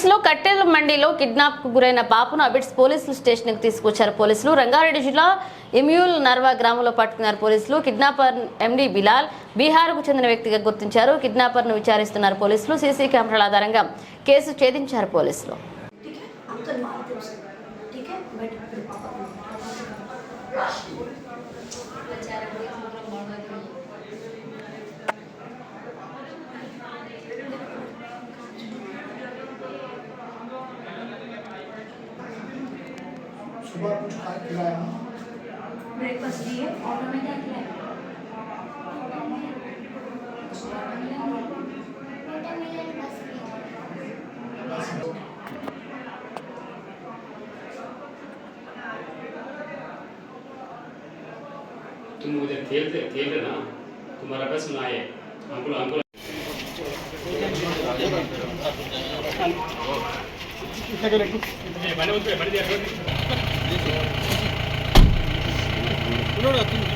అబిడ్స్ లో కట్టెల మండిలో కిడ్నాప్ కు గురైన బాపును అబిడ్స్ పోలీసులు స్టేషన్ కు తీసుకొచ్చారు పోలీసులు. రంగారెడ్డి జిల్లా ఎమ్యూల్ నర్వా గ్రామంలో పట్టుకున్నారు పోలీసులు. కిడ్నాపర్ ఎండి బిలాల్ బీహార్ కు చెందిన వ్యక్తిగా గుర్తించారు. కిడ్నాపర్ ను విచారిస్తున్నారు పోలీసులు. సీసీ కెమెరాల ఆధారంగా కేసు ఛేదించారు పోలీసులు. सुबह कुछ खिलाया ब्रेकफास्ट दिए ऑटो में क्या खिलाया तुम मुझे खेलते ना तुम्हारा बस में आए अंकुल अंकुल बने